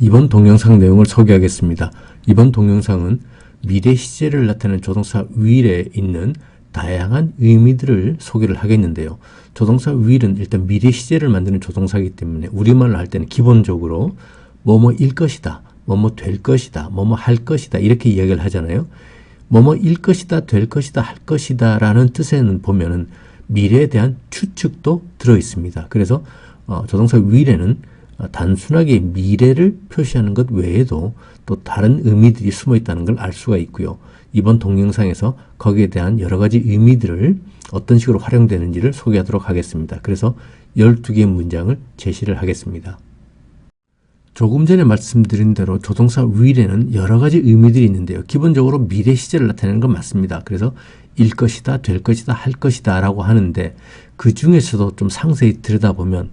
이번 동영상 내용을 소개하겠습니다. 이번 동영상은 미래 시제를 나타내는 조동사 will에 있는 다양한 의미들을 소개를 하겠는데요. 조동사 will은 일단 미래 시제를 만드는 조동사이기 때문에 우리말로 할 때는 기본적으로 뭐뭐일 것이다, 뭐뭐 될 것이다, 뭐뭐 할 것이다 이렇게 이야기를 하잖아요. 뭐뭐일 것이다, 될 것이다, 할 것이다 라는 뜻에는 보면은 미래에 대한 추측도 들어 있습니다. 그래서 조동사 will에는 단순하게 미래를 표시하는 것 외에도 또 다른 의미들이 숨어 있다는 걸 알 수가 있고요. 이번 동영상에서 거기에 대한 여러 가지 의미들을 어떤 식으로 활용되는지를 소개하도록 하겠습니다. 그래서 12개의 문장을 제시를 하겠습니다. 조금 전에 말씀드린 대로 조동사 will에는 여러 가지 의미들이 있는데요. 기본적으로 미래 시제를 나타내는 건 맞습니다. 그래서 일 것이다, 될 것이다, 할 것이다 라고 하는데 그 중에서도 좀 상세히 들여다보면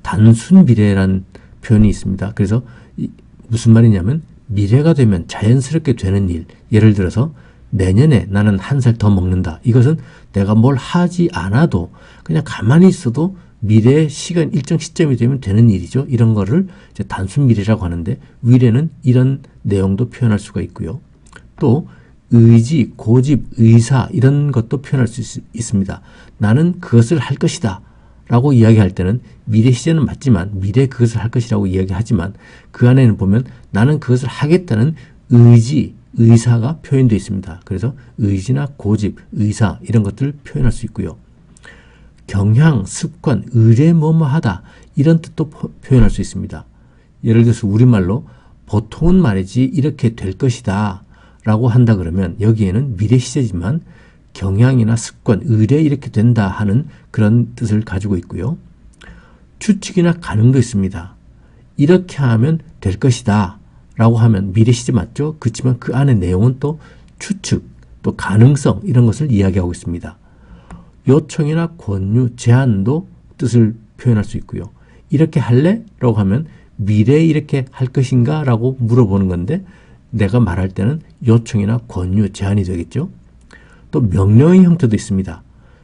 단순 미래란 표현이 있습니다. 그래서 무슨 말이냐면 미래가 되면 자연스럽게 되는 일, 예를 들어서 내년에 나는 한 살 더 먹는다. 이것은 내가 뭘 하지 않아도 그냥 가만히 있어도 미래의 시간 일정 시점이 되면 되는 일이죠. 이런 거를 이제 단순 미래라고 하는데 will에는 이런 내용도 표현할 수가 있고요. 또 의지, 고집, 의사 이런 것도 표현할 수 있습니다. 나는 그것을 할 것이다 라고 이야기할 때는 미래 시제는 맞지만 미래에 그것을 할 것이라고 이야기하지만 그 안에는 보면 나는 그것을 하겠다는 의지, 의사가 표현되어 있습니다. 그래서 의지나 고집, 의사 이런 것들을 표현할 수 있고요. 경향, 습관, 의뢰 뭐뭐하다 이런 뜻도 표현할 수 있습니다. 예를 들어서 우리말로 보통은 말이지 이렇게 될 것이다 라고 한다 그러면 여기에는 미래 시제지만 경향이나 습관, 의뢰 이렇게 된다 하는 그런 뜻을 가지고 있고요. 추측이나 가능도 있습니다. 이렇게 하면 될 것이다 라고 하면 미래 시제 맞죠? 그렇지만 그 안에 내용은 또 추측, 또 가능성 이런 것을 이야기하고 있습니다. 요청이나 권유, 제안도 뜻을 표현할 수 있고요. 이렇게 할래? 라고 하면 미래에 이렇게 할 것인가? 라고 물어보는 건데 내가 말할 때는 요청이나 권유, 제안이 되겠죠. 또 명령의 형태도 있습니다.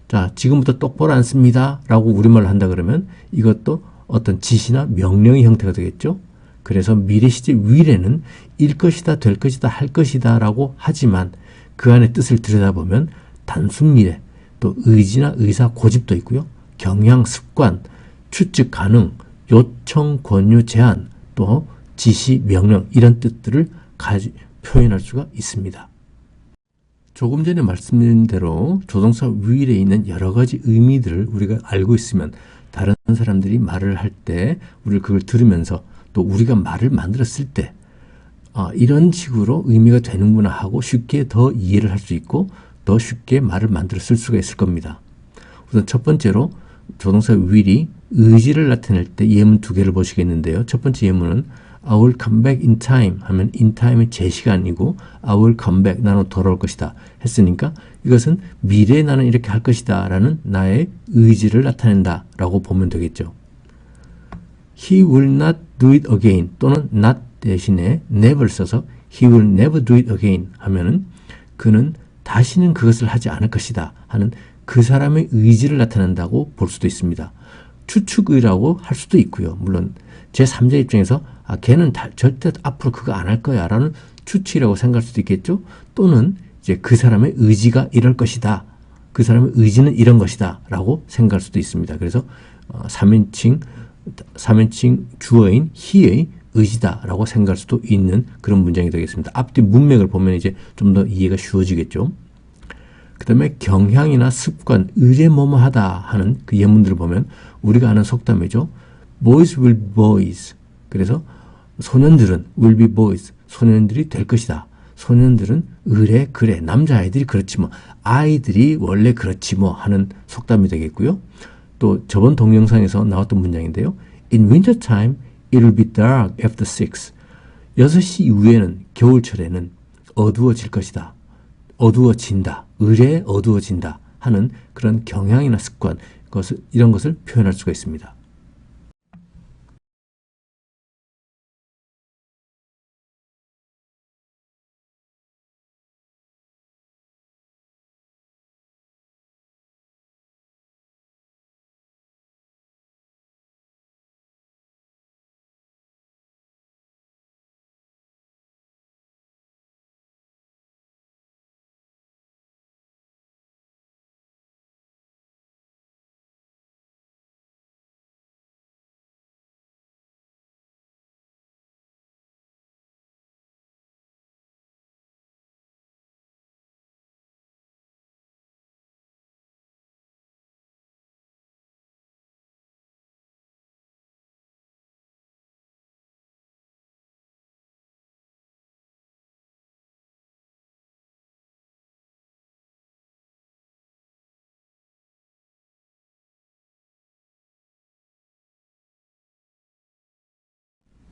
자, 지금부터 똑바로 앉습니다 라고 우리말로 한다 그러면 이것도 어떤 지시나 명령의 형태가 되겠죠. 그래서 미래 시제 will에는 일 것이다, 될 것이다, 할 것이다 라고 하지만 그 안에 뜻을 들여다보면 단순 미래, 또 의지나 의사, 고집도 있고요. 경향, 습관, 추측, 가능, 요청, 권유, 제안, 또 지시, 명령 이런 뜻들을 표현할 수가 있습니다. 조금 전에 말씀드린 대로 조동사 will에 있는 여러 가지 의미들을 우리가 알고 있으면 다른 사람들이 말을 할 때 우리가 그걸 들으면서 또 우리가 말을 만들었을 때 이런 식으로 의미가 되는구나 하고 쉽게 더 이해를 할 수 있고 더 쉽게 말을 만들어 쓸 수가 있을 겁니다. 우선 첫 번째로 조동사 will이 의지를 나타낼 때 예문 두 개를 보시겠는데요. 첫 번째 예문은 I will come back in time 하면 in time이 제 시간이고 I will come back 나는 돌아올 것이다 했으니까 이것은 미래에 나는 이렇게 할 것이다 라는 나의 의지를 나타낸다 라고 보면 되겠죠. He will not do it again 또는 not 대신에 never 써서 He will never do it again 하면은 그는 다시는 그것을 하지 않을 것이다 하는 그 사람의 의지를 나타낸다고 볼 수도 있습니다. 추측의라고 할 수도 있고요. 물론 제3자 입장에서 걔는 절대 앞으로 그거 안 할 거야 라는 추측이라고 생각할 수도 있겠죠. 또는 이제 그 사람의 의지가 이럴 것이다. 그 사람의 의지는 이런 것이다 라고 생각할 수도 있습니다. 그래서 3인칭 주어인 he의 의지다 라고 생각할 수도 있는 그런 문장이 되겠습니다. 앞뒤 문맥을 보면 이제 좀 더 이해가 쉬워지겠죠. 그 다음에 경향이나 습관, 의뢰 뭐뭐 하다 하는 그 예문들을 보면 우리가 아는 속담이죠. Boys will be boys. 그래서 소년들은 will be boys. 소년들이 될 것이다. 소년들은 의뢰, 그래. 남자아이들이 그렇지 뭐. 아이들이 원래 그렇지 뭐 하는 속담이 되겠고요. 또 저번 동영상에서 나왔던 문장인데요. In winter time, it will be dark after 6. 6시 이후에는 겨울철에는 어두워질 것이다. 어두워진다. 의뢰 어두워진다 하는 그런 경향이나 습관 이런 것을 표현할 수가 있습니다.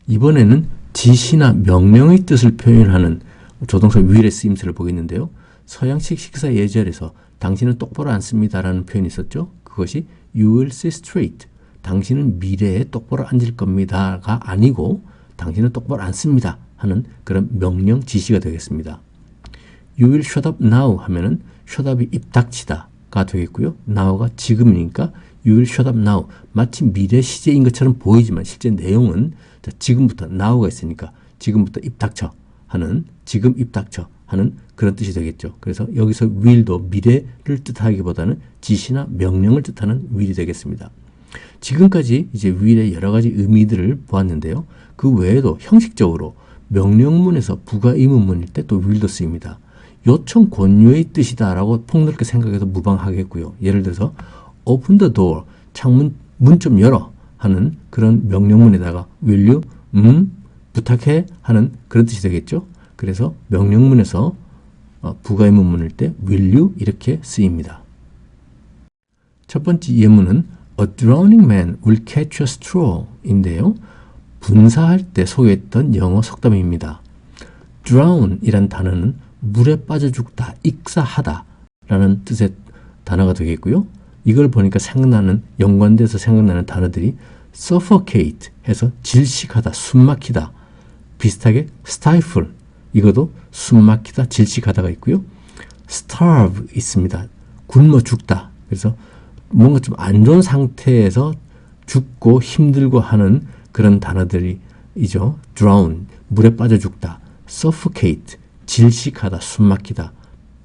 이번에는 지시나 명령의 뜻을 표현하는 조동사 will의 쓰임새를 보겠는데요. 서양식 식사 예절에서 당신은 똑바로 앉습니다라는 표현이 있었죠. 그것이 you will sit straight. 당신은 미래에 똑바로 앉을 겁니다가 아니고 당신은 똑바로 앉습니다 하는 그런 명령 지시가 되겠습니다. You will shut up now 하면은 shut up이 입 닥치다가 되겠고요. now가 지금이니까 you will shut up now. 마치 미래 시제인 것처럼 보이지만 실제 내용은 지금부터 now가 있으니까 지금부터 입 닥쳐 하는 지금 입 닥쳐 하는 그런 뜻이 되겠죠. 그래서 여기서 will도 미래를 뜻하기보다는 지시나 명령을 뜻하는 will이 되겠습니다. 지금까지 이제 will의 여러 가지 의미들을 보았는데요. 그 외에도 형식적으로 명령문에서 부가 의문문일 때 또 will도 쓰입니다. 요청 권유의 뜻이다라고 폭넓게 생각해도 무방하겠고요. 예를 들어서 open the door, 창문 문 좀 열어 하는 그런 명령문에다가 will you 부탁해 하는 그런 뜻이 되겠죠. 그래서 명령문에서 부가 의문문일 때 will you 이렇게 쓰입니다. 첫 번째 예문은 A drowning man will catch a straw 인데요. 분사할 때 소개했던 영어 속담입니다. drown 이란 단어는 물에 빠져 죽다, 익사하다 라는 뜻의 단어가 되겠고요. 이걸 보니까 생각나는, 연관돼서 생각나는 단어들이 suffocate 해서 질식하다, 숨막히다, 비슷하게 stifle 이것도 숨막히다, 질식하다가 있고요. starve 있습니다. 굶어 죽다. 그래서 뭔가 좀 안 좋은 상태에서 죽고 힘들고 하는 그런 단어들이죠. drown, 물에 빠져 죽다, suffocate, 질식하다, 숨막히다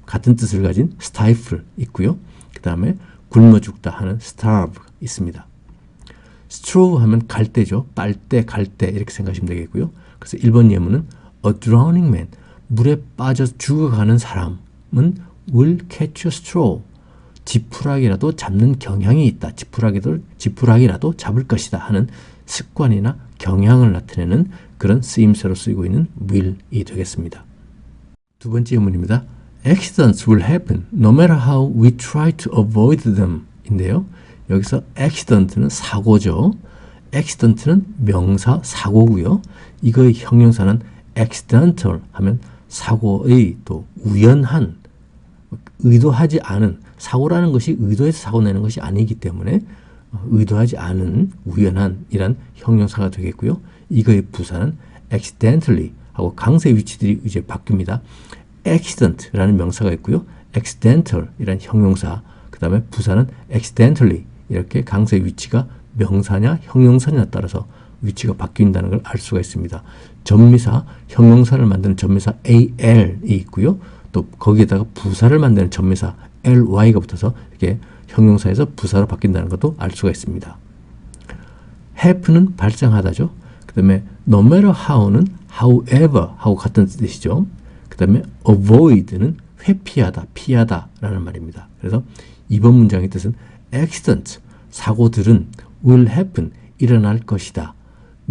같은 뜻을 가진 stifle 있고요. 그 다음에 굶어 죽다 하는 starve 있습니다. straw 하면 갈대죠. 빨대, 갈대 이렇게 생각하시면 되겠고요. 그래서 1번 예문은 A drowning man, 물에 빠져 죽어가는 사람은 will catch a straw, 지푸라기라도 잡는 경향이 있다. 지푸라기라도 잡을 것이다 하는 습관이나 경향을 나타내는 그런 쓰임새로 쓰이고 있는 will이 되겠습니다. 두 번째 예문입니다. Accidents will happen no matter how we try to avoid them 인데요. 여기서 accident는 사고죠. accident는 명사 사고고요. 이거의 형용사는 accidental 하면 사고의 또 우연한, 의도하지 않은, 사고라는 것이 의도해서 사고 내는 것이 아니기 때문에 의도하지 않은 우연한 이란 형용사가 되겠고요. 이거의 부사는 accidentally 하고 강세 위치들이 이제 바뀝니다. accident라는 명사가 있고요. accidental 이란 형용사, 그 다음에 부사는 accidentally 이렇게 강세 위치가 명사냐 형용사냐에 따라서 위치가 바뀐다는 걸 알 수가 있습니다. 전미사, 형용사를 만드는 전미사 al이 있고요. 또 거기에다가 부사를 만드는 전미사 ly가 붙어서 이렇게 형용사에서 부사로 바뀐다는 것도 알 수가 있습니다. happen은 발생하다죠. 그 다음에 no matter how는 however 하고 같은 뜻이죠. 그 다음에 avoid는 회피하다, 피하다 라는 말입니다. 그래서 이번 문장의 뜻은 accident, 사고들은 will happen, 일어날 것이다.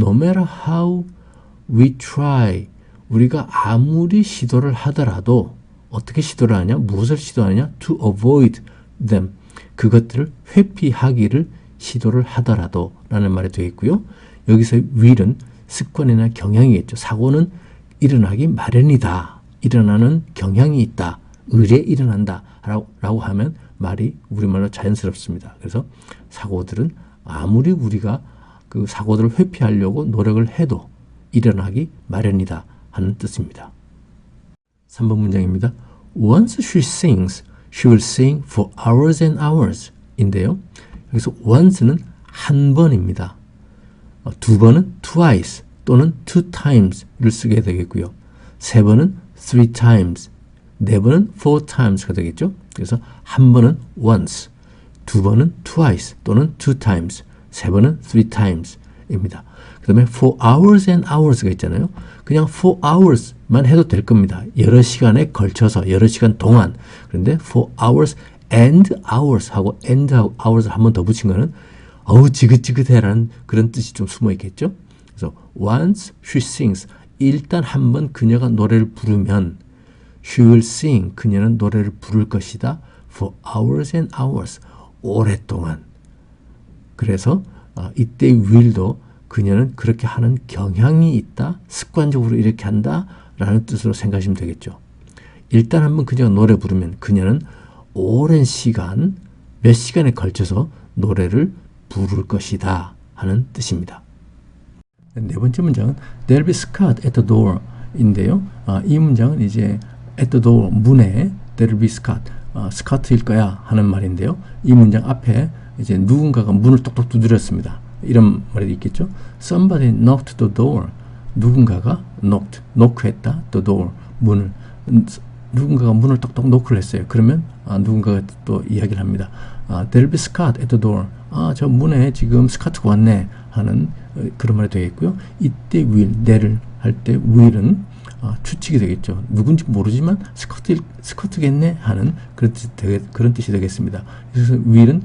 No matter how we try, 우리가 아무리 시도를 하더라도 어떻게 시도를 하냐? 무엇을 시도하느냐? To avoid them, 그것들을 회피하기를 시도를 하더라도 라는 말이 되겠고요. 여기서 will은 습관이나 경향이겠죠. 사고는 일어나기 마련이다. 일어나는 경향이 있다. 의례 일어난다. 라고 하면 말이 우리말로 자연스럽습니다. 그래서 사고들은 아무리 우리가 그 사고들을 회피하려고 노력을 해도 일어나기 마련이다 하는 뜻입니다. 3번 문장입니다. Once she sings, she will sing for hours and hours 인데요. 여기서 once는 한 번입니다. 두 번은 twice 또는 two times를 쓰게 되겠고요. 세 번은 three times, 네 번은 four times가 되겠죠. 그래서 한 번은 once, 두 번은 twice 또는 two times, 세 번은 three times입니다. 그 다음에 for hours and hours가 있잖아요. 그냥 for hours만 해도 될 겁니다. 여러 시간에 걸쳐서, 여러 시간 동안. 그런데 for hours and hours 하고 and hours 한 번 더 붙인 거는 어우 지긋지긋해라는 그런 뜻이 좀 숨어 있겠죠. 그래서 once she sings, 일단 한번 그녀가 노래를 부르면 she will sing, 그녀는 노래를 부를 것이다. for hours and hours, 오랫동안. 그래서 이때 will도 그녀는 그렇게 하는 경향이 있다, 습관적으로 이렇게 한다 라는 뜻으로 생각하시면 되겠죠. 일단 한번 그녀가 노래 부르면 그녀는 오랜 시간, 몇 시간에 걸쳐서 노래를 부를 것이다 하는 뜻입니다. 네 번째 문장은 There'll be Scott at the door 인데요. 이 문장은 이제 at the door, 문에 There'll be Scott, 스카트일 거야 하는 말인데요. 이 문장 앞에 이제 누군가가 문을 똑똑 두드렸습니다. 이런 말이 있겠죠. Somebody knocked the door. 누군가가 knock했다. the door, 문을. 누군가가 문을 똑똑 노크를 했어요. 그러면 누군가가 또 이야기를 합니다. There'll be Scott at the door. 저 문에 지금 스카트가 왔네 하는 그런 말이 되겠고요. 이때 will, 내를 할 때 will은 추측이 되겠죠. 누군지 모르지만 스커트겠네 하는 그런 뜻이 되겠습니다. 그래서 will은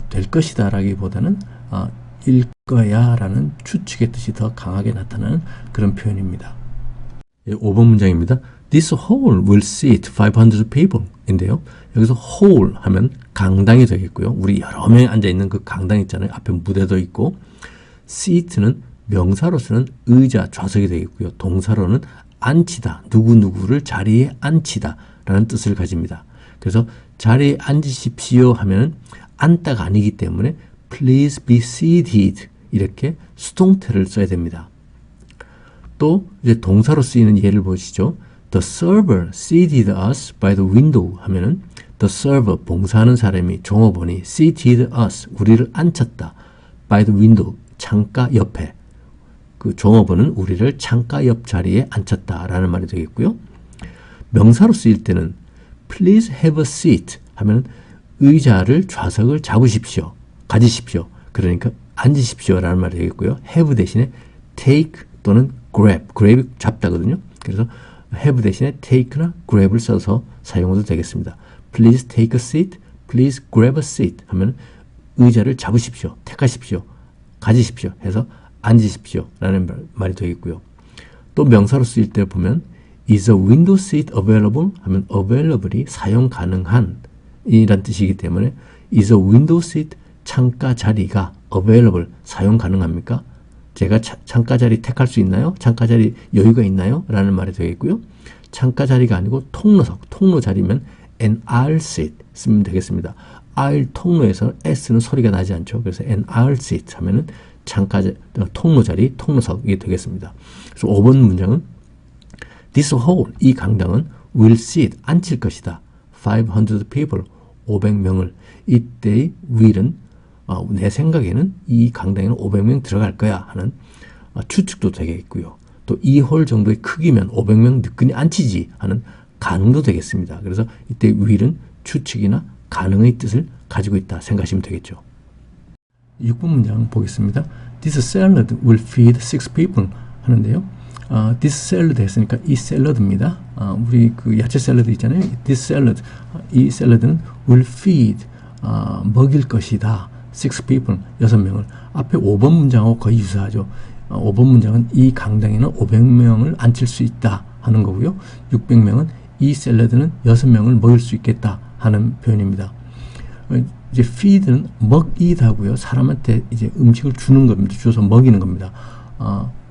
될 것이다 라기보다는 일 거야 라는 추측의 뜻이 더 강하게 나타나는 그런 표현입니다. 5번 문장입니다. This hall will seat 500 people 인데요. 여기서 hall 하면 강당이 되겠고요. 우리 여러 명이 앉아있는 그 강당 있잖아요. 앞에 무대도 있고, seat는 명사로서는 의자, 좌석이 되겠고요. 동사로는 앉히다, 누구누구를 자리에 앉히다 라는 뜻을 가집니다. 그래서 자리에 앉으십시오 하면 앉다가 아니기 때문에 please be seated 이렇게 수동태를 써야 됩니다. 또 이제 동사로 쓰이는 예를 보시죠. The server seated us by the window 하면은 the server, 봉사하는 사람이, 종업원이 seated us, 우리를 앉혔다. by the window, 창가 옆에. 그 종업원은 우리를 창가 옆 자리에 앉혔다라는 말이 되겠고요. 명사로 쓰일 때는 please have a seat 하면 의자를, 좌석을 잡으십시오. 가지십시오. 그러니까 앉으십시오라는 말이 되겠고요. have 대신에 take 또는 grab 잡다거든요. 그래서 have 대신에 take나 grab을 써서 사용해도 되겠습니다. Please take a seat, please grab a seat 하면 의자를 잡으십시오, 택하십시오, 가지십시오 해서 앉으십시오 라는 말이 되겠고요. 또 명사로 쓰일 때 보면 is a window seat available 하면 available이 사용 가능한 이란 뜻이기 때문에 is a window seat, 창가 자리가 available, 사용 가능합니까? 제가 창가 자리 택할 수 있나요? 창가 자리 여유가 있나요? 라는 말이 되겠고요. 창가 자리가 아니고 통로석, 통로 자리면 an aisle seat 쓰면 되겠습니다. aisle 통로에서 s는 소리가 나지 않죠. 그래서 an aisle seat 하면은 창가 통로 자리, 통로석이 되겠습니다. 그래서 5번 문장은 this hall, 이 강당은 will seat, 앉힐 것이다. 500 people, 500명을. 이때의 will은 내 생각에는 이 강당에는 500명 들어갈 거야 하는 추측도 되겠고요. 또 이 홀 정도의 크기면 500명 느끼니 앉히지 하는 가능도 되겠습니다. 그래서 이때 will은 추측이나 가능의 뜻을 가지고 있다 생각하시면 되겠죠. 6번 문장 보겠습니다. This salad will feed 6 people 하는데요. This salad 했으니까 이 샐러드입니다. 우리 그 야채 샐러드 있잖아요. This salad, 이 샐러드는 will feed, 먹일 것이다. 6 people, 6명을. 앞에 5번 문장하고 거의 유사하죠. 5번 문장은 이 강당에는 500명을 앉힐 수 있다 하는 거고요. 600명은 이 샐러드는 6명을 먹일 수 있겠다 하는 표현입니다. 이제 feed는 먹이다고요. 사람한테 이제 음식을 주는 겁니다. 줘서 먹이는 겁니다.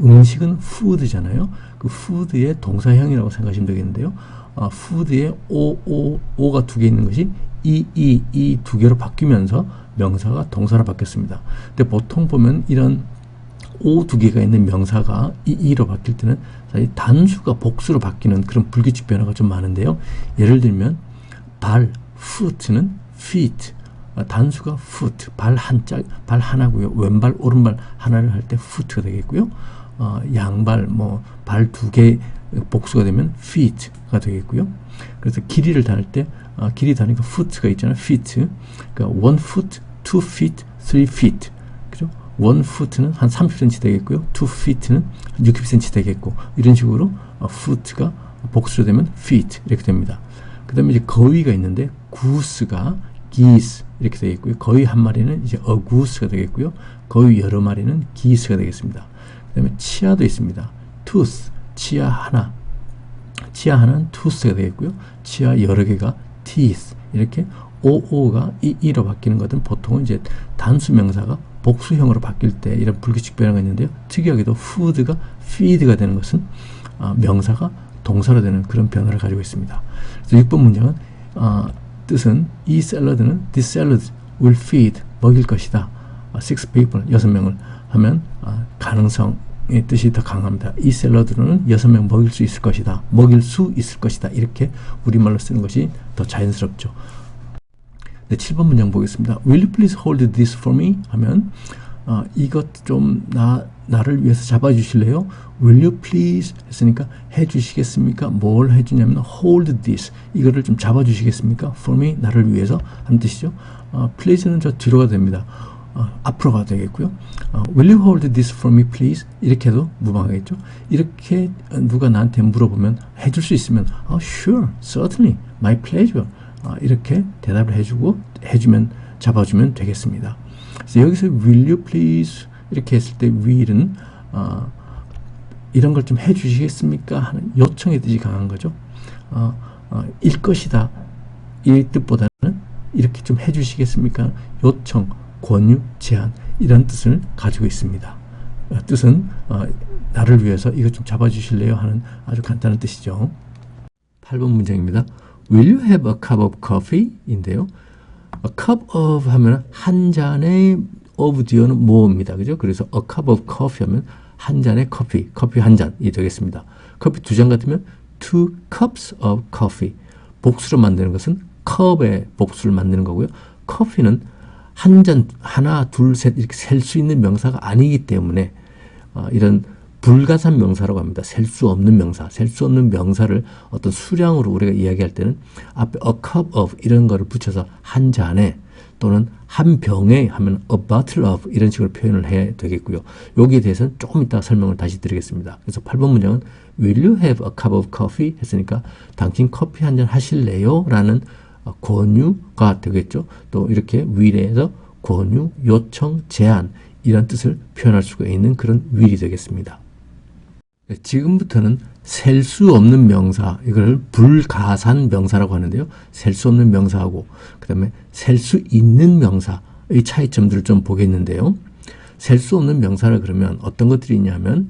음식은 food잖아요. 그 food의 동사형이라고 생각하시면 되겠는데요. food에 o가 두 개 있는 것이 이 두 개로 바뀌면서 명사가 동사로 바뀌었습니다. 근데 보통 보면 이런 o 두 개가 있는 명사가 이로 바뀔 때는 사실 단수가 복수로 바뀌는 그런 불규칙 변화가 좀 많은데요. 예를 들면 발, foot는 feet, 단수가 foot, 발 하나고요. 왼발, 오른발 하나를 할 때 foot가 되겠고요. 양발, 발 두 개 복수가 되면 feet가 되겠고요. 그래서 길이를 다닐 때 길이 다니까 foot가 있잖아요. feet. 그러니까 1 foot, 2 feet, 3 feet. 그죠? 1 foot는 한 30cm 되겠고요. 2 feet는 60cm 되겠고, 이런 식으로 foot가 복수로 되면 feet 이렇게 됩니다. 그 다음에 이제 거위가 있는데 goose가 geese 이렇게 되겠고요. 거위 한 마리는 이제 a goose가 되겠고요. 거위 여러 마리는 geese가 되겠습니다. 그 다음에 치아도 있습니다. tooth, 치아 하나는 tooth가 되겠고요. 치아 여러 개가 teeth. 이렇게 o가 이로 바뀌는 것은 보통은 이제 단수 명사가 복수형으로 바뀔 때 이런 불규칙 변화가 있는데요. 특이하게도 food가 feed가 되는 것은 명사가 동사로 되는 그런 변화를 가지고 있습니다. 그래서 6번 문장은 뜻은 이 샐러드는 this salad will feed 먹일 것이다. 6 people 6명을 하면 가능성의 뜻이 더 강합니다. 이 샐러드는 6명 먹일 수 있을 것이다. 먹일 수 있을 것이다. 이렇게 우리말로 쓰는 것이 더 자연스럽죠. 네, 7번 문장 보겠습니다. Will you please hold this for me? 하면 이것 좀 나를 위해서 잡아주실래요? Will you please? 했으니까 해주시겠습니까? 뭘 해주냐면 hold this. 이거를 좀 잡아주시겠습니까? For me, 나를 위해서 하는 뜻이죠. please는 저 뒤로 가도 됩니다. 앞으로 가도 되겠고요. Will you hold this for me, please? 이렇게 해도 무방하겠죠. 이렇게 누가 나한테 물어보면 해줄 수 있으면 sure, certainly, my pleasure. 이렇게 대답을 해주면 잡아주면 되겠습니다. 그래서 여기서 will you please 이렇게 했을 때 will은 이런 걸 좀 해주시겠습니까? 하는 요청의 뜻이 강한 거죠. 일 것이다 이 뜻보다는 이렇게 좀 해주시겠습니까? 요청, 권유, 제안 이런 뜻을 가지고 있습니다. 뜻은 나를 위해서 이것 좀 잡아주실래요? 하는 아주 간단한 뜻이죠. 8번 문장입니다. Will you have a cup of coffee? 인데요. A cup of 하면 한 잔의 of 뒤에는 뭐입니다. 그죠? 그래서 a cup of coffee 하면 한 잔의 커피 한 잔이 되겠습니다. 커피 2잔 같으면 two cups of coffee. 복수로 만드는 것은 컵의 복수를 만드는 거고요. 커피는 한 잔, 하나, 둘, 셋 이렇게 셀 수 있는 명사가 아니기 때문에 이런 불가산 명사라고 합니다. 셀 수 없는 명사, 셀 수 없는 명사를 어떤 수량으로 우리가 이야기할 때는 앞에 a cup of 이런 거를 붙여서 한 잔에 또는 한 병에 하면 a bottle of 이런 식으로 표현을 해야 되겠고요. 여기에 대해서는 조금 이따 설명을 다시 드리겠습니다. 그래서 8번 문장은 Will you have a cup of coffee? 했으니까 당신 커피 한 잔 하실래요? 라는 권유가 되겠죠. 또 이렇게 will에서 권유, 요청, 제안 이런 뜻을 표현할 수가 있는 그런 will이 되겠습니다. 지금부터는 셀 수 없는 명사, 이걸 불가산 명사라고 하는데요. 셀 수 없는 명사하고 그 다음에 셀 수 있는 명사의 차이점들을 좀 보겠는데요. 셀 수 없는 명사를 그러면 어떤 것들이 있냐면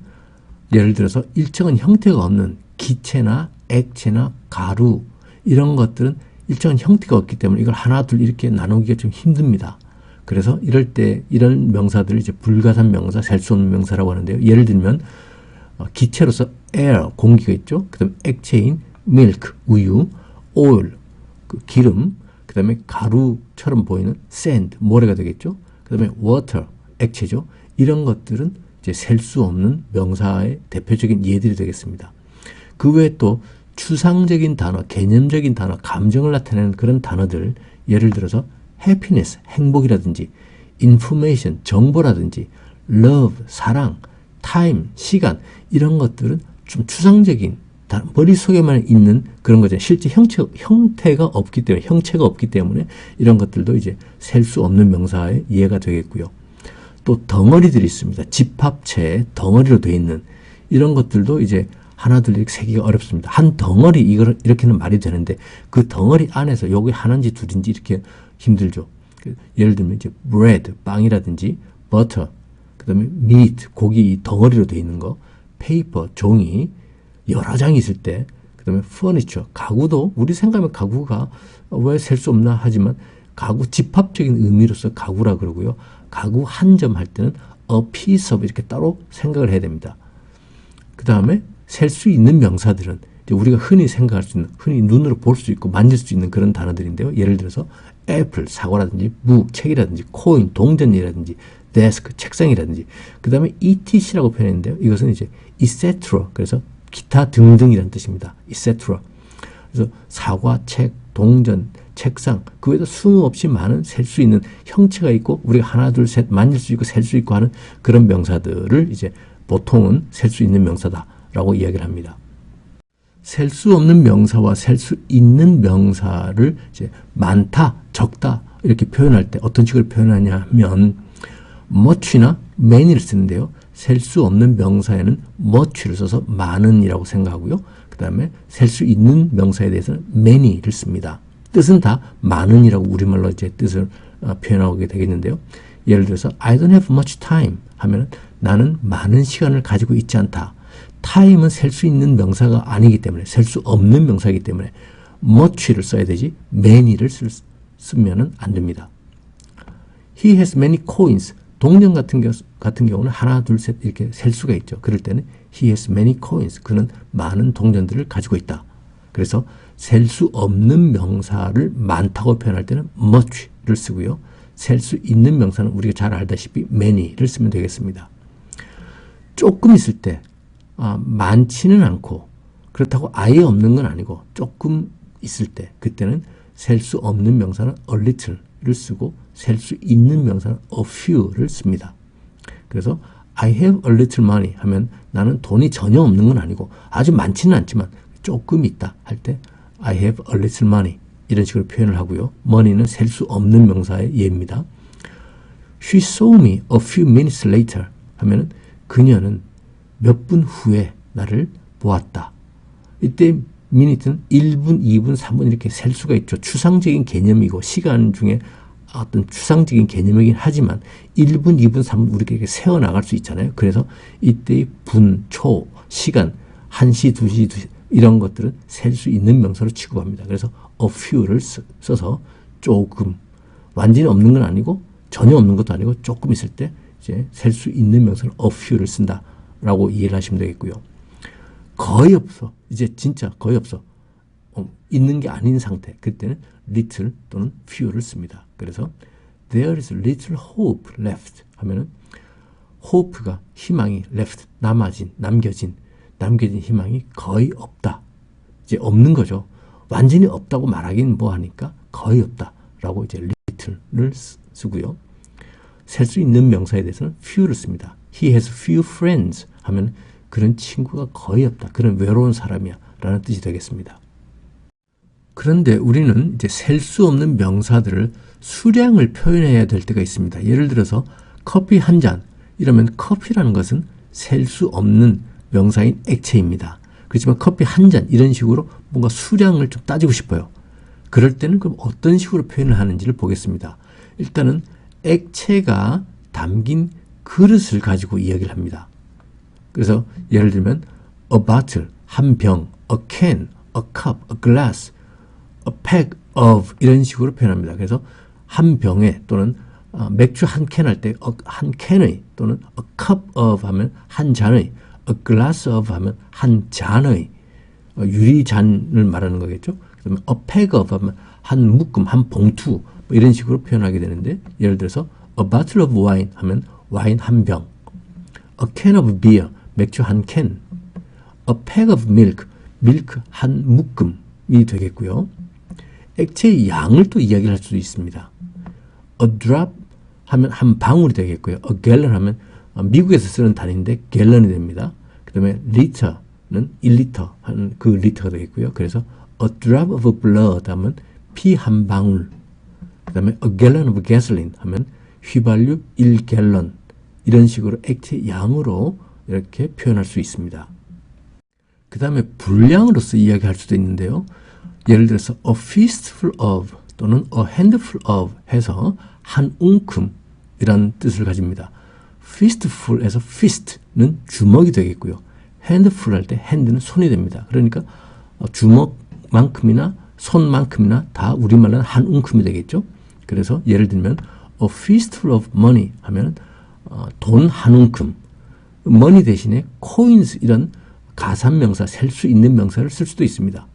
예를 들어서 일정한 형태가 없는 기체나 액체나 가루 이런 것들은 일정한 형태가 없기 때문에 이걸 하나 둘 이렇게 나누기가 좀 힘듭니다. 그래서 이럴 때 이런 명사들을 이제 불가산 명사, 셀 수 없는 명사라고 하는데요. 예를 들면 기체로서 air, 공기가 있죠. 그 다음에 액체인 milk, 우유, oil, 그 기름, 그 다음에 가루처럼 보이는 sand, 모래가 되겠죠. 그 다음에 water, 액체죠. 이런 것들은 이제 셀 수 없는 명사의 대표적인 예들이 되겠습니다. 그 외에 또 추상적인 단어, 개념적인 단어, 감정을 나타내는 그런 단어들, 예를 들어서 happiness, 행복이라든지 information, 정보라든지 love, 사랑, time, 시간 이런 것들은 좀 추상적인 머릿속에만 있는 그런 거죠. 실제 형체가 없기 때문에 이런 것들도 이제 셀 수 없는 명사의 예가 되겠고요. 또 덩어리들이 있습니다. 집합체, 덩어리로 되어 있는 이런 것들도 이제 하나둘 이렇게 세기가 어렵습니다. 한 덩어리 이렇게는 말이 되는데 그 덩어리 안에서 여기 하나인지 둘인지 이렇게 힘들죠. 예를 들면 이제 bread, 빵이라든지 butter, 그다음에 meat, 고기 덩어리로 되어 있는 거, paper, 종이 여러 장이 있을 때, 그다음에 furniture, 가구도 우리 생각하면 가구가 왜 셀 수 없나 하지만 가구 집합적인 의미로서 가구라 그러고요. 가구 한 점 할 때는 a piece of 이렇게 따로 생각을 해야 됩니다. 그다음에 셀 수 있는 명사들은 이제 우리가 흔히 생각할 수 있는, 흔히 눈으로 볼 수 있고 만질 수 있는 그런 단어들인데요. 예를 들어서 애플, 사과라든지 묵, 책이라든지 코인, 동전이라든지 데스크, 책상이라든지 그 다음에 etc라고 표현했는데요. 이것은 이제 etc. 그래서 기타 등등이라는 뜻입니다. etc. 그래서 사과, 책, 동전, 책상 그 외에도 수없이 많은 셀 수 있는 형체가 있고 우리가 하나, 둘, 셋 만질 수 있고 셀 수 있고 하는 그런 명사들을 이제 보통은 셀 수 있는 명사다라고 이야기를 합니다. 셀 수 없는 명사와 셀 수 있는 명사를 이제 많다, 적다 이렇게 표현할 때 어떤 식으로 표현하냐 하면 much나 many를 쓰는데요. 셀 수 없는 명사에는 much를 써서 많은이라고 생각하고요. 그 다음에 셀 수 있는 명사에 대해서는 many를 씁니다. 뜻은 다 많은이라고 우리말로 이제 뜻을 표현하게 되겠는데요. 예를 들어서 I don't have much time 하면 나는 많은 시간을 가지고 있지 않다. time은 셀 수 있는 명사가 아니기 때문에, 셀 수 없는 명사이기 때문에 much를 써야 되지 many를 쓰면 안 됩니다. He has many coins. 동전 같은 경우는 하나, 둘, 셋 이렇게 셀 수가 있죠. 그럴 때는 he has many coins. 그는 많은 동전들을 가지고 있다. 그래서 셀 수 없는 명사를 많다고 표현할 때는 much를 쓰고요. 셀 수 있는 명사는 우리가 잘 알다시피 many를 쓰면 되겠습니다. 조금 있을 때 많지는 않고 그렇다고 아예 없는 건 아니고 조금 있을 때 그때는 셀 수 없는 명사는 a little를 쓰고 셀 수 있는 명사는 a few를 씁니다. 그래서 I have a little money 하면 나는 돈이 전혀 없는 건 아니고 아주 많지는 않지만 조금 있다 할 때 I have a little money 이런 식으로 표현을 하고요. money는 셀 수 없는 명사의 예입니다. She saw me a few minutes later 하면은 그녀는 몇 분 후에 나를 보았다. 이때 minute는 1분, 2분, 3분 이렇게 셀 수가 있죠. 추상적인 개념이고 시간 중에 어떤 추상적인 개념이긴 하지만 1분, 2분, 3분 우리가 이렇게 세어나갈 수 있잖아요. 그래서 이때의 분, 초, 시간, 1시, 2시, 2시 이런 것들은 셀 수 있는 명사로 취급합니다. 그래서 a few를 써서 조금, 완전히 없는 건 아니고 전혀 없는 것도 아니고 조금 있을 때 이제 셀 수 있는 명사로 a few를 쓴다라고 이해를 하시면 되겠고요. 거의 없어. 이제 진짜 거의 없어. 있는 게 아닌 상태. 그때는 little 또는 few를 씁니다. 그래서 there is little hope left 하면은 hope가 희망이 left 남겨진 희망이 거의 없다. 이제 없는 거죠. 완전히 없다고 말하기는 뭐하니까 거의 없다라고 이제 little를 쓰고요. 셀 수 있는 명사에 대해서는 few를 씁니다. He has few friends 하면 그런 친구가 거의 없다. 그런 외로운 사람이야 라는 뜻이 되겠습니다. 그런데 우리는 이제 셀 수 없는 명사들을 수량을 표현해야 될 때가 있습니다. 예를 들어서 커피 한 잔 이러면 커피라는 것은 셀 수 없는 명사인 액체입니다. 그렇지만 커피 한 잔 이런 식으로 뭔가 수량을 좀 따지고 싶어요. 그럴 때는 그럼 어떤 식으로 표현을 하는지를 보겠습니다. 일단은 액체가 담긴 그릇을 가지고 이야기를 합니다. 그래서 예를 들면 a bottle, 한 병, a can, a cup, a glass, a pack of 이런 식으로 표현합니다. 그래서 한 병에 또는 맥주 한 캔 할 때 한 캔의 또는 a cup of 하면 한 잔의, a glass of 하면 한 잔의 유리잔을 말하는 거겠죠. 그다음에 a pack of 하면 한 묶음, 한 봉투 뭐 이런 식으로 표현하게 되는데 예를 들어서 a bottle of wine 하면 와인 한 병, a can of beer 맥주 한 캔, a pack of milk 밀크 한 묶음이 되겠고요. 액체의 양을 또 이야기를 할 수도 있습니다. a drop 하면 한 방울이 되겠고요. a gallon 하면 미국에서 쓰는 단위인데 갤런이 됩니다. 그 다음에 liter는 1리터 하는 그 리터가 되겠고요. 그래서 a drop of blood 하면 피 한 방울, 그 다음에 a gallon of gasoline 하면 휘발유 1갤런 이런 식으로 액체 양으로 이렇게 표현할 수 있습니다. 그 다음에 분량으로서 이야기할 수도 있는데요. 예를 들어서 a fistful of 또는 a handful of 해서 한 움큼이라는 뜻을 가집니다. fistful에서 fist는 주먹이 되겠고요. handful 할 때 hand는 손이 됩니다. 그러니까 주먹만큼이나 손만큼이나 다 우리말로는 한 움큼이 되겠죠. 그래서 예를 들면 a fistful of money 하면 돈 한 움큼, money 대신에 coins 이런 가산명사, 셀 수 있는 명사를 쓸 수도 있습니다.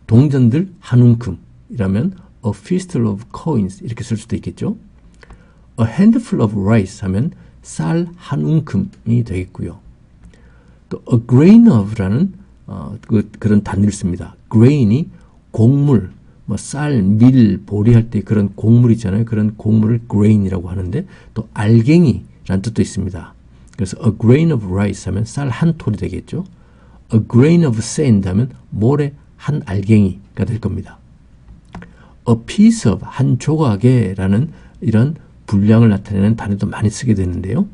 동전들 한 움큼이라면 a fistful of coins 이렇게 쓸 수도 있겠죠. a handful of rice 하면 쌀 한 움큼이 되겠고요. 또 a grain of라는 그런 단위를 씁니다. grain이 곡물, 뭐 쌀, 밀, 보리 할 때 그런 곡물 있잖아요. 그런 곡물을 grain이라고 하는데 또 알갱이라는 뜻도 있습니다. 그래서 a grain of rice 하면 쌀 한 톨이 되겠죠. a grain of sand 하면 모래 한 알갱이가 될 겁니다. a piece of 한 조각의 라는 이런 분량을 나타내는 단어도 많이 쓰게 되는데요.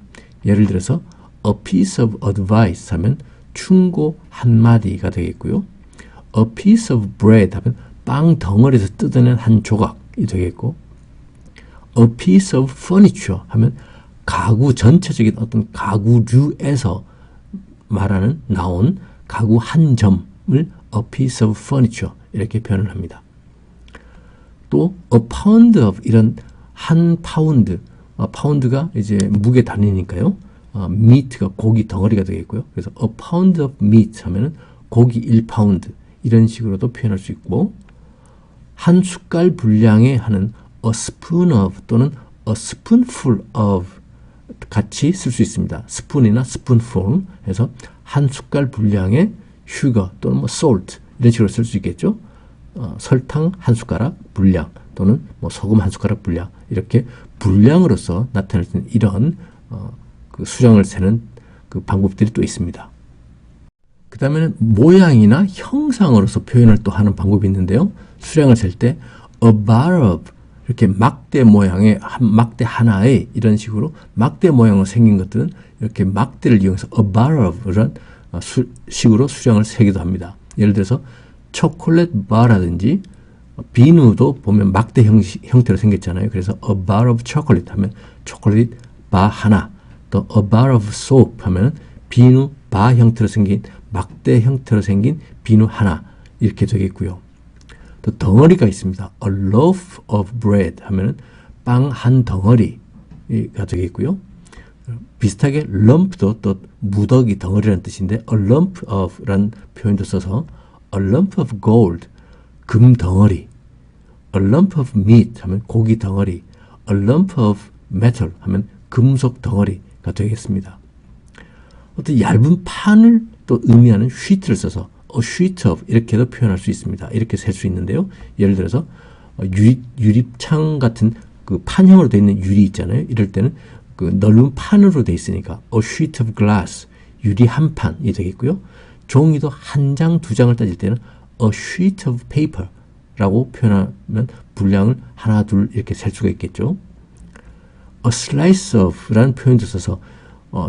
예를 들어서 a piece of advice 하면 충고 한마디가 되겠고요. a piece of bread 하면 빵 덩어리에서 뜯어낸 한 조각이 되겠고 a piece of furniture 하면 가구 전체적인 어떤 가구류에서 말하는 나온 가구 한 점을 a piece of furniture 이렇게 표현을 합니다. 또 a pound of 이런 한 파운드, 파운드가 이제 무게 단위니까요. meat가 고기 덩어리가 되겠고요. 그래서 a pound of meat 하면은 고기 1파운드 이런 식으로도 표현할 수 있고 한 숟갈 분량의 하는 a spoon of 또는 a spoonful of 같이 쓸 수 있습니다. 스푼이나 스푼풀 해서 한 숟갈 분량의 sugar 또는 뭐 salt 이런 식으로 쓸 수 있겠죠. 설탕 한 숟가락 분량 또는 뭐 소금 한 숟가락 분량 이렇게 분량으로서 나타낼 수 있는 이런 그 수량을 세는 그 방법들이 또 있습니다. 그 다음에는 모양이나 형상으로서 표현을 또 하는 방법이 있는데요. 수량을 셀 때 a bar of 이렇게 막대 모양의 막대 하나에 이런 식으로 막대 모양으로 생긴 것들은 이렇게 막대를 이용해서 a bar of 이런 식으로 수량을 세기도 합니다. 예를 들어서 초콜릿 바라든지 비누도 보면 막대 형태로 생겼잖아요. 그래서 a bar of chocolate 하면 초콜릿 바 하나, 또 a bar of soap 하면 비누 바 형태로 생긴 막대 형태로 생긴 비누 하나 이렇게 되겠고요. 또 덩어리가 있습니다. A loaf of bread 하면은 빵 한 덩어리가 되겠고요. 비슷하게 lump도 또 무더기 덩어리라는 뜻인데 a lump of라는 표현도 써서 a lump of gold 금 덩어리, a lump of meat 하면 고기 덩어리, a lump of metal 하면 금속 덩어리가 되겠습니다. 어떤 얇은 판을 또 의미하는 sheet를 써서 a sheet of 이렇게도 표현할 수 있습니다. 이렇게 셀 수 있는데요. 예를 들어서 유리창 같은 그 판형으로 되어 있는 유리 있잖아요. 이럴 때는 그 넓은 판으로 되어 있으니까 a sheet of glass 유리 한 판이 되겠고요. 종이도 한 장, 두 장을 따질 때는 a sheet of paper 라고 표현하면 분량을 하나, 둘 이렇게 셀 수가 있겠죠. a slice of 라는 표현도 써서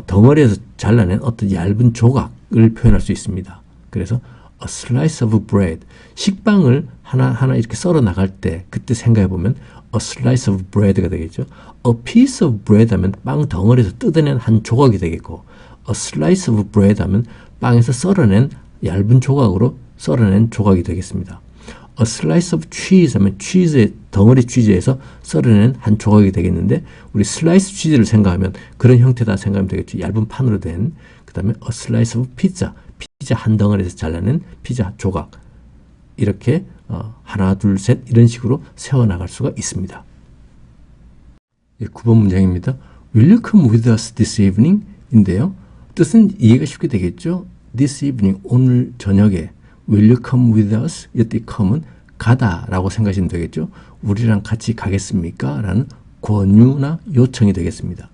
덩어리에서 잘라낸 어떤 얇은 조각을 표현할 수 있습니다. 그래서 a slice of bread 식빵을 하나하나 이렇게 썰어 나갈 때 그때 생각해 보면 a slice of bread가 되겠죠. a piece of bread 하면 빵 덩어리에서 뜯어낸 한 조각이 되겠고 a slice of bread 하면 빵에서 썰어낸 얇은 조각으로 썰어낸 조각이 되겠습니다. a slice of cheese 하면 치즈의 덩어리 치즈에서 썰어낸 한 조각이 되겠는데 우리 슬라이스 치즈를 생각하면 그런 형태다 생각하면 되겠죠. 얇은 판으로 된 그 다음에 a slice of pizza 피자 한 덩어리에서 잘라낸 피자 조각 이렇게 하나 둘 셋 이런 식으로 세워나갈 수가 있습니다. 9번 문장입니다. Will you come with us this evening? 인데요. 뜻은 이해가 쉽게 되겠죠. This evening 오늘 저녁에 Will you come with us? 이때 come은 가다 라고 생각하시면 되겠죠. 우리랑 같이 가겠습니까? 라는 권유나 요청이 되겠습니다.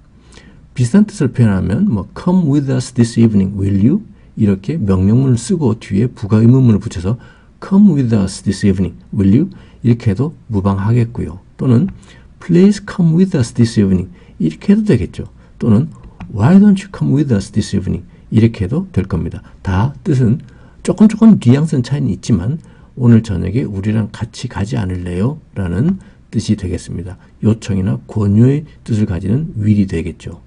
비슷한 뜻을 표현하면 뭐 come with us this evening, will you? 이렇게 명령문을 쓰고 뒤에 부가 의문문을 붙여서 come with us this evening, will you? 이렇게 해도 무방하겠고요. 또는 please come with us this evening 이렇게 해도 되겠죠. 또는 why don't you come with us this evening 이렇게 해도 될 겁니다. 다 뜻은 조금 뉘앙스는 차이는 있지만 오늘 저녁에 우리랑 같이 가지 않을래요? 라는 뜻이 되겠습니다. 요청이나 권유의 뜻을 가지는 will이 되겠죠.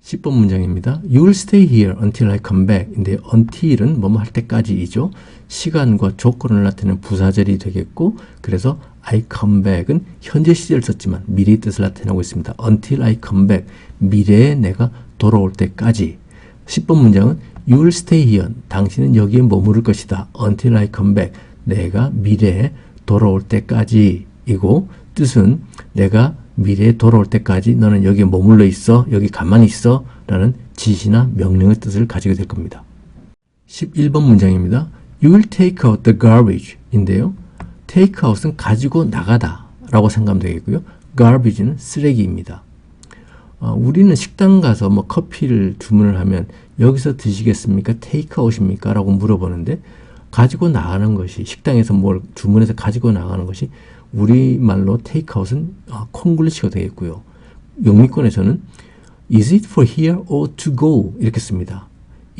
10번 문장입니다. You will stay here until I come back. 인데 until은 뭐뭐 할 때까지이죠. 시간과 조건을 나타내는 부사절이 되겠고 그래서 I come back은 현재 시제를 썼지만 미래의 뜻을 나타내고 있습니다. Until I come back. 미래에 내가 돌아올 때까지. 10번 문장은 You will stay here. 당신은 여기에 머무를 것이다. Until I come back. 내가 미래에 돌아올 때까지이고 뜻은 내가 미래에 돌아올 때까지 너는 여기에 머물러 있어. 여기 가만히 있어. 라는 지시나 명령의 뜻을 가지게 될 겁니다. 11번 문장입니다. You will take out the garbage 인데요. take out은 가지고 나가다 라고 생각하면 되겠고요. garbage는 쓰레기입니다. 우리는 식당 가서 뭐 커피를 주문을 하면 여기서 드시겠습니까? 테이크아웃입니까? 라고 물어보는데 가지고 나가는 것이 식당에서 뭘 주문해서 가지고 나가는 것이 우리말로 테이크아웃은 콩글리시가 되겠고요. 영미권에서는 is it for here or to go 이렇게 씁니다.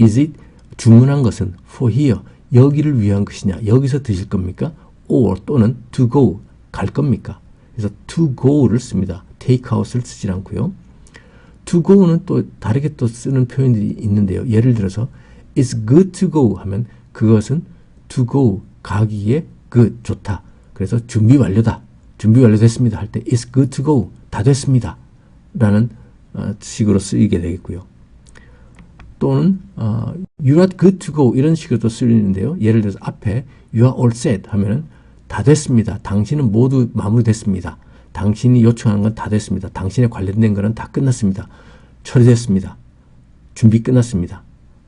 is it 주문한 것은 for here 여기를 위한 것이냐 여기서 드실 겁니까? or 또는 to go 갈 겁니까? 그래서 to go를 씁니다. take out을 쓰지 않고요. to go는 또 다르게 또 쓰는 표현들이 있는데요. 예를 들어서 it's good to go 하면 그것은 to go 가기에 good 좋다. 그래서 준비 완료다. 준비 완료됐습니다 할 때 it's good to go 다 됐습니다 라는 식으로 쓰이게 되겠고요. 또는 you are good to go 이런 식으로도 쓰이는데요. 예를 들어서 앞에 you are all set 하면은 다 됐습니다. 당신은 모두 마무리됐습니다. 당신이 요청하는 건 다 됐습니다. 당신에 관련된 거는 다 끝났습니다. 처리됐습니다. 준비 끝났습니다.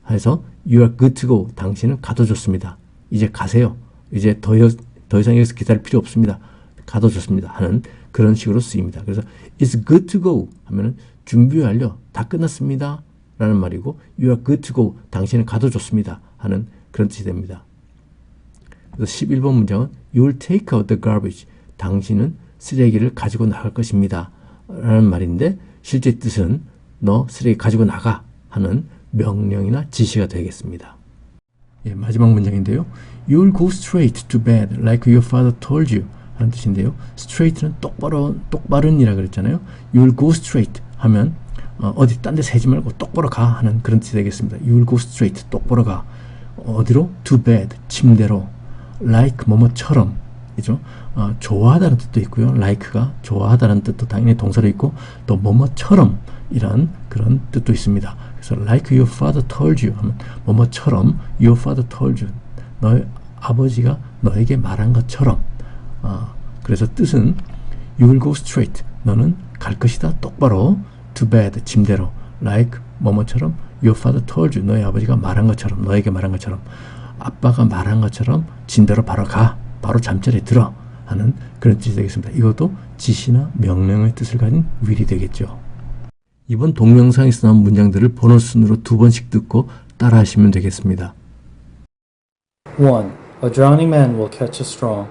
해서 you are good to go 당신은 가도 좋습니다. 이제 가세요. 이제 더 이상 여기서 기다릴 필요 없습니다. 가도 좋습니다. 하는 그런 식으로 쓰입니다. 그래서 it's good to go 하면은 준비 완료 다 끝났습니다. 라는 말이고 you are good to go 당신은 가도 좋습니다. 하는 그런 뜻이 됩니다. 그래서 11번 문장은 you will take out the garbage 당신은 쓰레기를 가지고 나갈 것입니다. 라는 말인데 실제 뜻은 너 쓰레기 가지고 나가 하는 명령이나 지시가 되겠습니다. 예, 마지막 문장인데요. You will go straight to bed like your father told you 하는 뜻인데요. straight는 똑바른이라 그랬잖아요. You will go straight 하면 어디 딴 데 세지 말고 똑바로 가 하는 그런 뜻이 되겠습니다. You will go straight 똑바로 가. 어디로? to bed 침대로. like 뭐뭐처럼 이죠. 좋아하다는 뜻도 있고요. like가 좋아하다는 뜻도 당연히 동사로 있고 또 뭐뭐처럼 이런 그런 뜻도 있습니다. 그래서 like your father told you 하면 뭐뭐처럼 your father told you 너의 아버지가 너에게 말한 것처럼 그래서 뜻은 you will go straight 너는 갈 것이다 똑바로 to bed 침대로 like 뭐뭐처럼 your father told you 너의 아버지가 말한 것처럼 너에게 말한 것처럼 아빠가 말한 것처럼 침대로 바로 가 바로 잠자리에 들어 하는 그런 뜻이 되겠습니다. 이것도 지시나 명령의 뜻을 가진 will이 되겠죠. 이번 동영상에서 나온 문장들을 번호 순으로 2번씩 듣고 따라 하시면 되겠습니다. 1. A drowning man will catch a straw.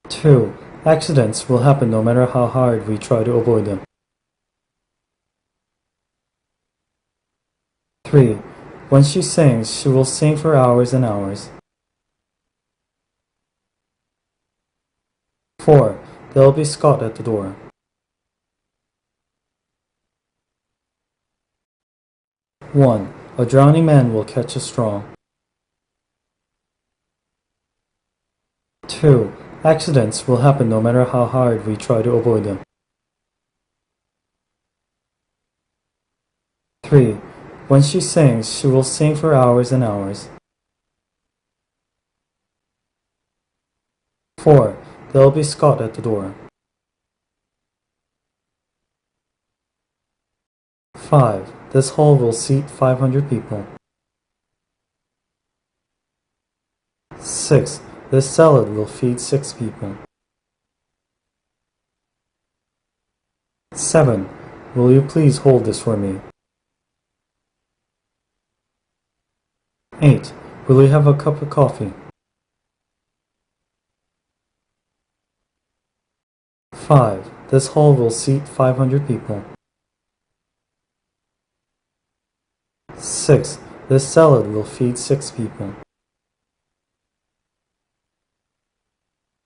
2. Accidents will happen no matter how hard we try to avoid them. 3. When she sings, she will sing for hours and hours. 4. There will be Scott at the door. 1. A drowning man will catch a straw. 2. Accidents will happen no matter how hard we try to avoid them. 3. When she sings, she will sing for hours and hours. 4. There will be Scott at the door. 5. This hall will seat 500 people. 6. This salad will feed 6 people. 7. Will you please hold this for me? 8. Will you have a cup of coffee? 5. This hall will seat 500 people. 6. This salad will feed 6 people.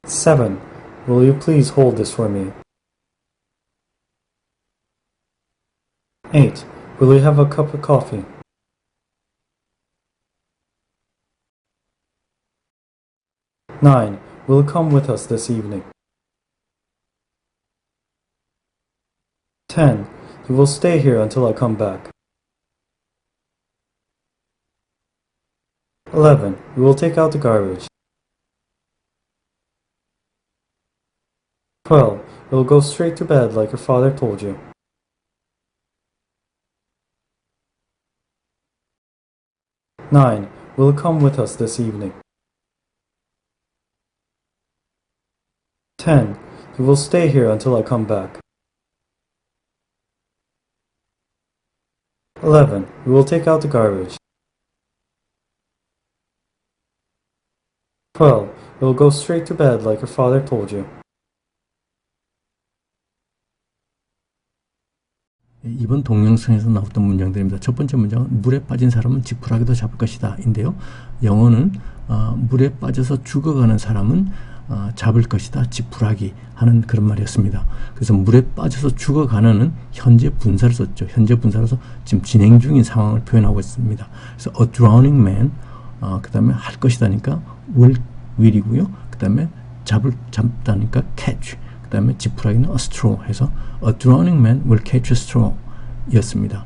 7. Will you please hold this for me? 8. Will you have a cup of coffee? 9. Will you come with us this evening? 10. You will stay here until I come back. 11. We will take out the garbage. 12. You will go straight to bed like your father told you. 9. Will you come with us this evening? 10. You will stay here until I come back. 11. We will take out the garbage. 12. You will go straight to bed like your father told you. 이번 동영상에서 나왔던 문장들입니다. 첫 번째 문장은 물에 빠진 사람은 지푸라기도 잡을 것이다 인데요. 영어는 물에 빠져서 죽어가는 사람은 잡을 것이다, 지푸라기 하는 그런 말이었습니다. 그래서 물에 빠져서 죽어가는 현재 분사를 썼죠. 현재 분사로서 지금 진행 중인 상황을 표현하고 있습니다. 그래서 a drowning man, 그 다음에 할 것이다니까 will이고요. 그 다음에 잡다니까 catch, 그 다음에 지푸라기는 a straw 해서 a drowning man will catch a straw 였습니다.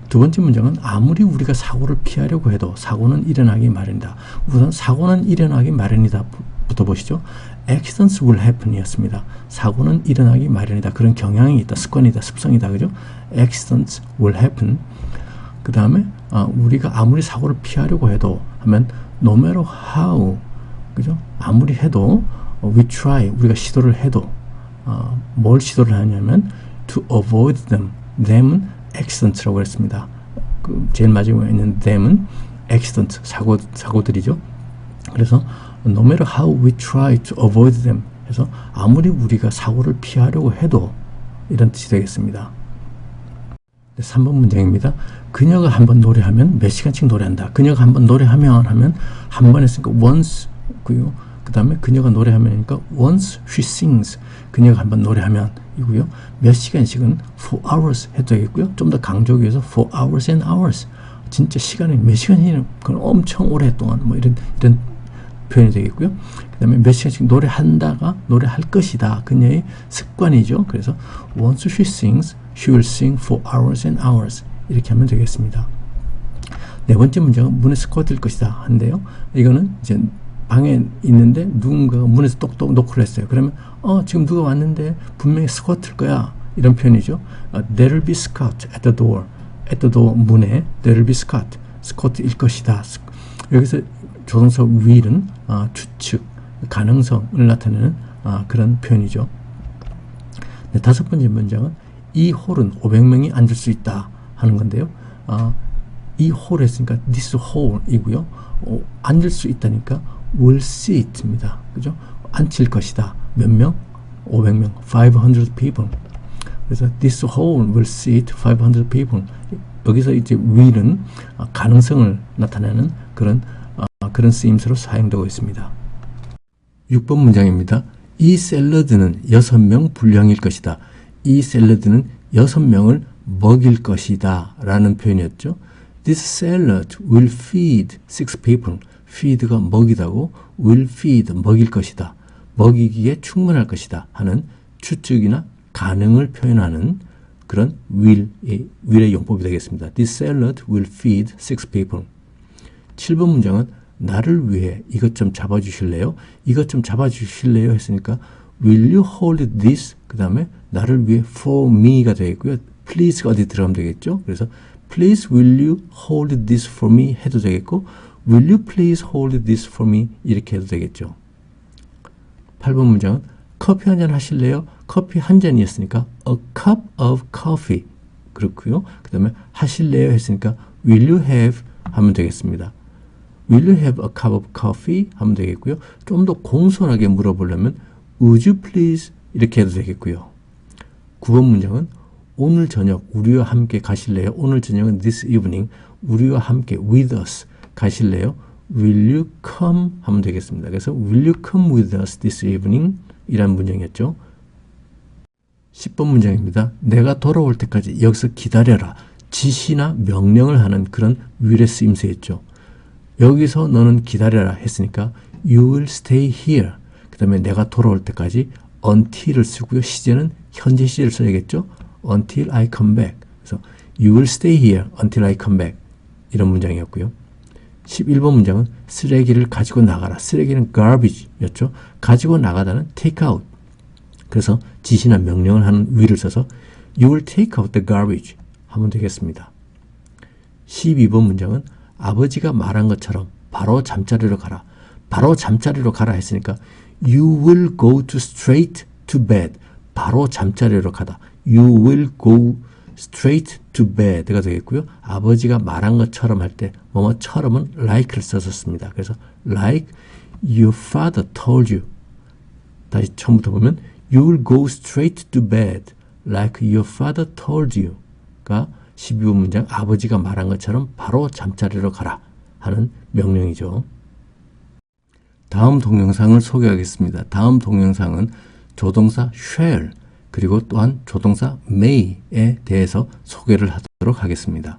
두 번째 문장은 아무리 우리가 사고를 피하려고 해도 사고는 일어나기 마련이다. 우선 사고는 일어나기 마련이다 부터 보시죠. Accidents will happen 이었습니다. 사고는 일어나기 마련이다. 그런 경향이 있다. 습관이다. 습성이다. 그죠? Accidents will happen. 그 다음에 우리가 아무리 사고를 피하려고 해도 하면 no matter how, 그죠? 아무리 해도 we try, 우리가 시도를 해도 뭘 시도를 하냐면 to avoid them. them은 accidents라고 했습니다. 제일 마지막에 있는 them은 accident, 사고들이죠. 그래서 no matter how we try to avoid them 해서 아무리 우리가 사고를 피하려고 해도 이런 뜻이 되겠습니다. 3번 문장입니다. 그녀가 한번 노래하면 몇 시간씩 노래한다. 그녀가 한번 노래하면 하면 한 번 했으니까 once 고요. 그 다음에 그녀가 노래하면이니까 once she sings. 그녀가 한번 노래하면 이고요. 몇 시간씩은 for hours 해도 되겠고요. 좀 더 강조하기 위해서 for hours and hours. 진짜 시간이 몇 시간이면 그건 엄청 오랫동안 뭐 이런 표현이 되겠고요. 그 다음에 몇 시간씩 노래한다가 노래할 것이다. 그녀의 습관이죠. 그래서 once she sings, she will sing for hours and hours. 이렇게 하면 되겠습니다. 네 번째 문장은 문에 스쿼트일 것이다 한데요. 이거는 이제 방에 있는데 누군가가 문에서 똑똑 노크를 했어요. 그러면 지금 누가 왔는데 분명히 스쿼트일 거야. 이런 표현이죠. There will be squat at the door. at the door 문에 there will be squat. 스쿼트일 것이다. 여기서 조동사 will은 추측, 가능성을 나타내는 그런 표현이죠. 네, 다섯 번째 문장은 이 홀은 500명이 앉을 수 있다 하는 건데요. 이 홀 했으니까 this 홀이고요. 앉을 수 있다니까 will seat입니다. 그죠? 앉힐 것이다. 몇 명? 500명. 500 people. 그래서 this hall will seat 500 people. 여기서 이제 will은 가능성을 나타내는 그런 쓰임새로 사용되고 있습니다. 6번 문장입니다. 이 샐러드는 6명 분량일 것이다. 이 샐러드는 6명을 먹일 것이다 라는 표현이었죠. This salad will feed 6 people. feed가 먹이다고 will feed 먹일 것이다. 먹이기에 충분할 것이다 하는 추측이나 가능을 표현하는 그런 will의 용법이 되겠습니다. This salad will feed 6 people. 7번 문장은 나를 위해 이것 좀 잡아주실래요? 이것 좀 잡아주실래요? 했으니까 will you hold this? 그 다음에 나를 위해 for me가 되겠고요. please가 어디 들어가면 되겠죠? 그래서 please will you hold this for me 해도 되겠고 will you please hold this for me 이렇게 해도 되겠죠. 8번 문장은 커피 한잔 하실래요? 커피 한 잔이었으니까 a cup of coffee 그렇고요. 그 다음에 하실래요? 했으니까 will you have 하면 되겠습니다. Will you have a cup of coffee? 하면 되겠고요. 좀 더 공손하게 물어보려면 Would you please? 이렇게 해도 되겠고요. 9번 문장은 오늘 저녁 우리와 함께 가실래요? 오늘 저녁은 this evening 우리와 함께 with us 가실래요? Will you come? 하면 되겠습니다. 그래서 Will you come with us this evening? 이란 문장이었죠. 10번 문장입니다. 내가 돌아올 때까지 여기서 기다려라. 지시나 명령을 하는 그런 will의 쓰임새였죠. 여기서 너는 기다려라 했으니까 You will stay here. 그 다음에 내가 돌아올 때까지 until을 쓰고요. 시제는 현재 시제를 써야겠죠. Until I come back. 그래서 You will stay here until I come back. 이런 문장이었고요. 11번 문장은 쓰레기를 가지고 나가라. 쓰레기는 garbage였죠. 가지고 나가다는 take out. 그래서 지시나 명령을 하는 will을 써서 You will take out the garbage 하면 되겠습니다. 12번 문장은 아버지가 말한 것처럼 바로 잠자리로 가라. 바로 잠자리로 가라 했으니까 You will go to straight to bed. 바로 잠자리로 가다. You will go straight to bed가 되겠고요. 아버지가 말한 것처럼 할 때 뭐뭐처럼은 like를 썼었습니다. 그래서 like your father told you. 다시 처음부터 보면 You will go straight to bed like your father told you가 12번 문장 아버지가 말한 것처럼 바로 잠자리로 가라 하는 명령이죠. 다음 동영상을 소개하겠습니다. 다음 동영상은 조동사 shall 그리고 또한 조동사 may에 대해서 소개를 하도록 하겠습니다.